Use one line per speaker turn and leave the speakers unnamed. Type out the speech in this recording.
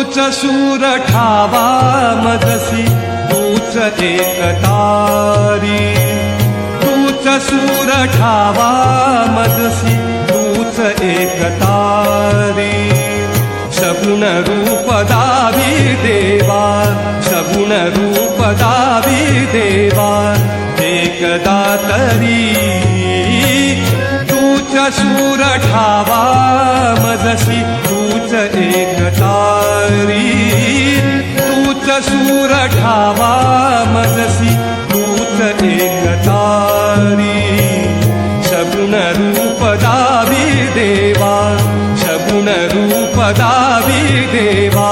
तूच सूर ठावा मजसी तूच एकतारी तूच सूर ठावा मजसी तूच एकतारी सगुण रूप दावी देवा सगुण रूप दावी देवा एकदा तरी तूच सूर ठावा मजसी तूच एकतारी तूच सूर ठावा मजसी तूच एकतारी सगुण रूप दावी देवा सगुण रूप दावी देवा